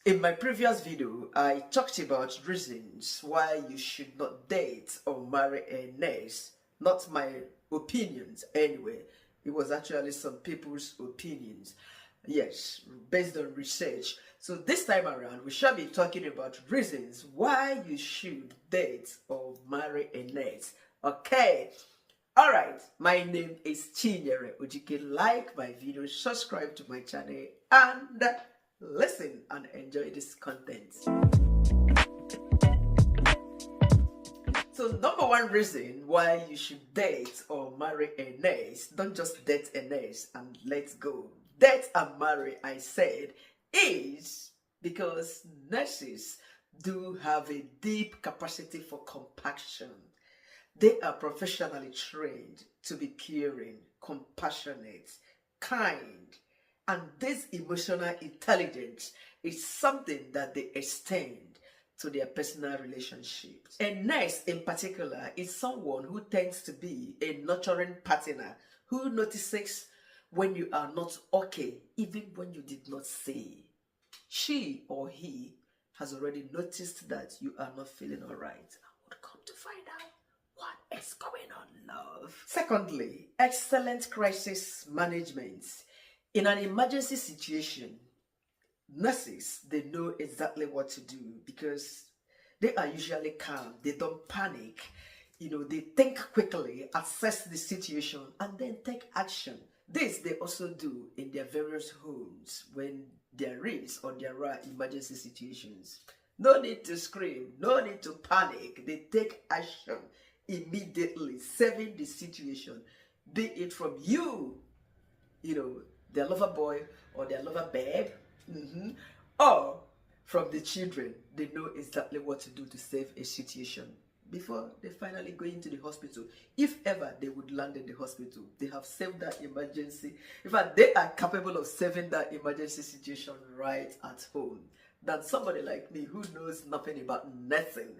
In my previous video, I talked about reasons why you should not date or marry a nurse. Not my opinions anyway. It was actually some people's opinions. Yes, based on research. So this time around, we shall be talking about reasons why you should date or marry a nurse. Okay. Alright, my name is Chinyere Ojike. Like my video, subscribe to my channel, and listen and enjoy this content. So number one reason why you should date or marry a nurse, don't just date a nurse and let's go. Date and marry, I said, is because nurses do have a deep capacity for compassion. They are professionally trained to be caring, compassionate, kind, and this emotional intelligence is something that they extend to their personal relationships. A nurse in particular is someone who tends to be a nurturing partner who notices when you are not okay, even when you did not say. She or he has already noticed that you are not feeling all right and would come to find out what is going on, love. Secondly, excellent crisis management. In an emergency situation, nurses, they know exactly what to do because they are usually calm. They don't panic. They think quickly, assess the situation, and then take action. This they also do in their various homes when there is or there are emergency situations. No need to scream, no need to panic. They take action immediately, saving the situation, be it from you, their lover boy or their lover babe, or from the children. They know exactly what to do to save a situation before they finally go into the hospital. If ever they would land in the hospital, they have saved that emergency. In fact, they are capable of saving that emergency situation right at home than somebody like me who knows nothing about nursing.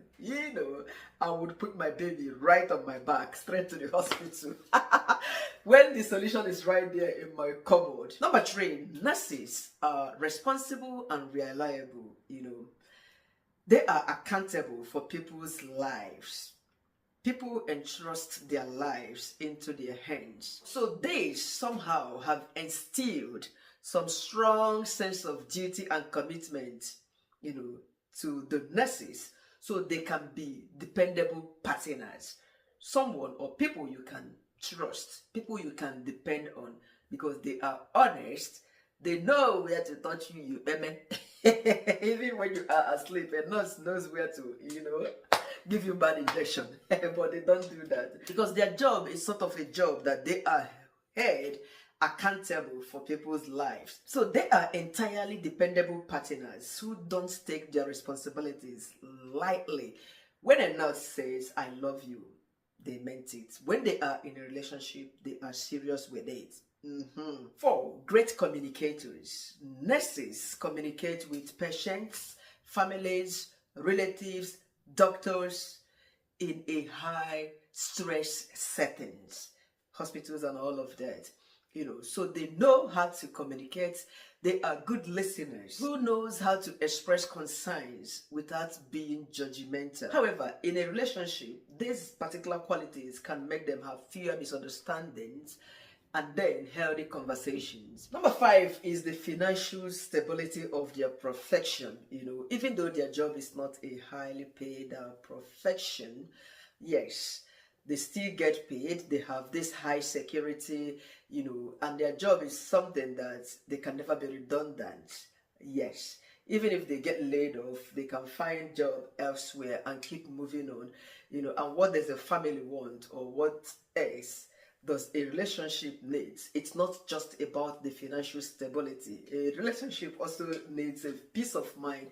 I would put my baby right on my back, straight to the hospital, when the solution is right there in my cupboard. Number three, nurses are responsible and reliable. They are accountable for people's lives. People entrust their lives into their hands. So they somehow have instilled some strong sense of duty and commitment, to the nurses, so they can be dependable partners. Someone or people you can trust, people you can depend on because they are honest. They know where to touch you, amen. Even when you are asleep, a nurse knows where to, give you bad injection. But they don't do that because their job is sort of a job that they are held accountable for people's lives. So they are entirely dependable partners who don't take their responsibilities lightly. When a nurse says, "I love you," they meant it. When they are in a relationship, they are serious with it. 4, great communicators. Nurses communicate with patients, families, relatives, doctors in a high stress settings, hospitals and all of that. So they know how to communicate. They are good listeners who knows how to express concerns without being judgmental. However, in a relationship, these particular qualities can make them have fewer misunderstandings and then healthy conversations. Number 5 is the financial stability of their profession. Even though their job is not a highly paid profession, yes, they still get paid. They have this high security, and their job is something that they can never be redundant. Yes, even if they get laid off, they can find job elsewhere and keep moving on. And what does a family want, or what else does a relationship need? It's not just about the financial stability. A relationship also needs a peace of mind,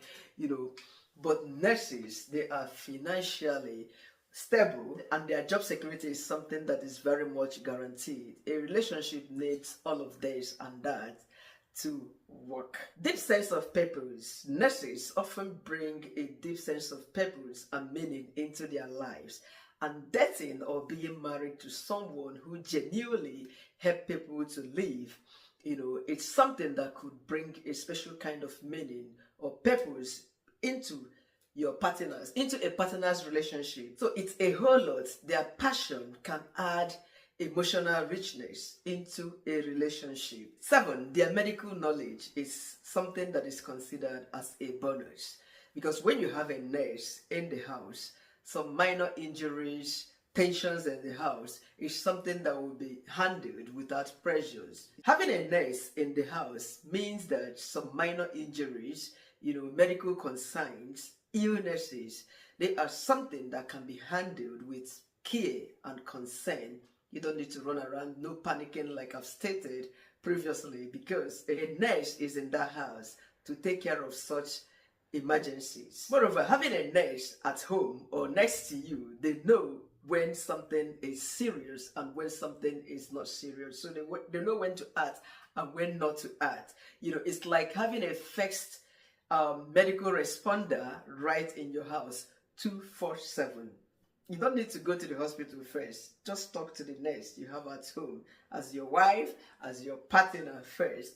but nurses, they are financially stable and their job security is something that is very much guaranteed. A relationship needs all of this and that to work. Deep sense of purpose. Nurses often bring a deep sense of purpose and meaning into their lives. And dating or being married to someone who genuinely help people to live, it's something that could bring a special kind of meaning or purpose into your partners, into a partner's relationship. So it's a whole lot. Their passion can add emotional richness into a relationship. 7, their medical knowledge is something that is considered as a bonus. Because when you have a nurse in the house, some minor injuries, tensions in the house is something that will be handled without pressures. Having a nurse in the house means that some minor injuries, medical concerns, illnesses, they are something that can be handled with care and concern. You don't need to run around, no panicking like I've stated previously, because a nurse is in that house to take care of such emergencies. Moreover, having a nurse at home or next to you, they know when something is serious and when something is not serious. So they know when to act and when not to act. It's like having a fixed medical responder right in your house 24/7. You don't need to go to the hospital first. Just talk to the nurse you have at home as your wife, as your partner first,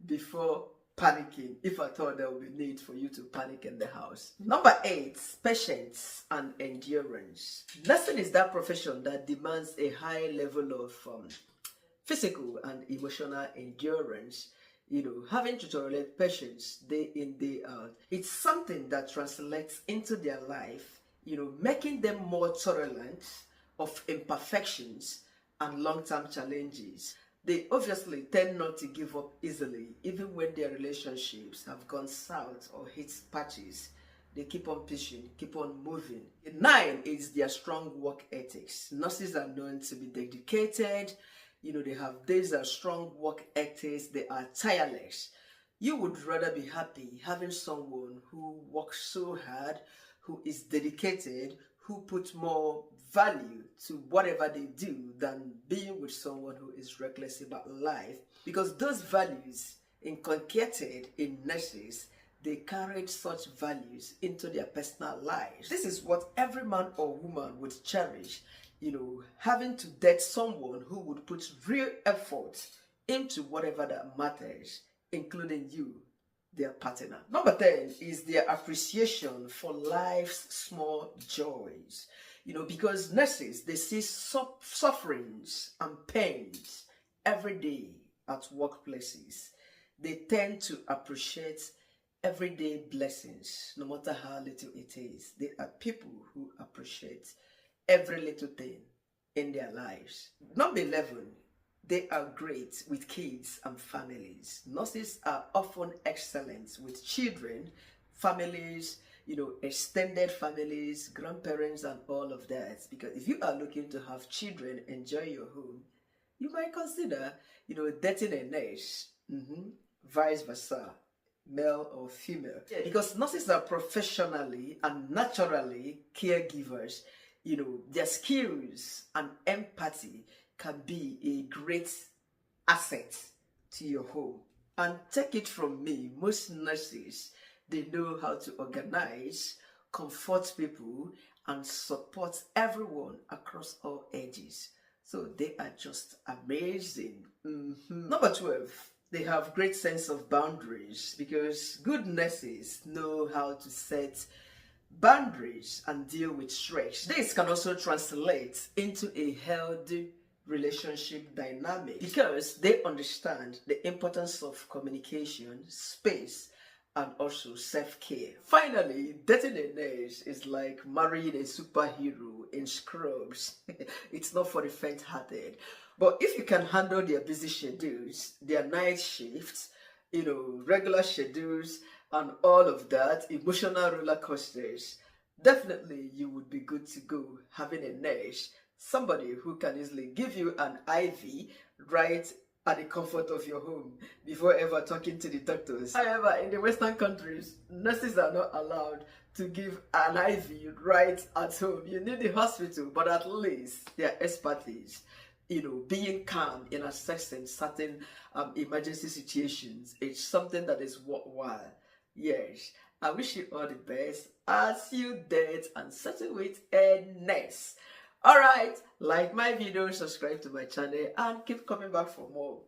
before panicking, if at all there will be need for you to panic in the house. Number 8, patience and endurance. Nursing is that profession that demands a high level of physical and emotional endurance. Having to tolerate patience day in, day out. It's something that translates into their life, making them more tolerant of imperfections and long-term challenges. They obviously tend not to give up easily, even when their relationships have gone south or hit patches. They keep on pushing, keep on moving. 9 is their strong work ethics. Nurses are known to be dedicated. These are strong work ethics. They are tireless. You would rather be happy having someone who works so hard, who is dedicated, who puts more value to whatever they do than being with someone who is reckless about life. Because those values inculcated in nurses, they carried such values into their personal lives. This is what every man or woman would cherish, having to date someone who would put real effort into whatever that matters, including you, their partner. Number 10 is their appreciation for life's small joys. Because nurses, they see sufferings and pains every day at workplaces. They tend to appreciate everyday blessings, no matter how little it is. They are people who appreciate every little thing in their lives. Number 11, they are great with kids and families. Nurses are often excellent with children, families, extended families, grandparents, and all of that. Because if you are looking to have children enjoy your home, you might consider, dating a nurse, vice versa, male or female. Because nurses are professionally and naturally caregivers. Their skills and empathy can be a great asset to your home. And take it from me, most nurses, they know how to organize, comfort people, and support everyone across all ages. So they are just amazing. Number 12, they have great sense of boundaries, because good nurses know how to set boundaries and deal with stress. This can also translate into a healthy relationship dynamic, because they understand the importance of communication, space, and also self-care. Finally, dating a nurse is like marrying a superhero in scrubs. It's not for the faint-hearted. But if you can handle their busy schedules, their night shifts, regular schedules, and all of that, emotional roller coasters, definitely you would be good to go having a nurse, somebody who can easily give you an IV right at the comfort of your home before ever talking to the doctors. However, in the Western countries, nurses are not allowed to give an IV right at home. You need the hospital, but at least their expertise, being calm in assessing certain emergency situations, it's something that is worthwhile. Yes, I wish you all the best as you date and settle with a nurse. Alright, like my video, subscribe to my channel, and keep coming back for more.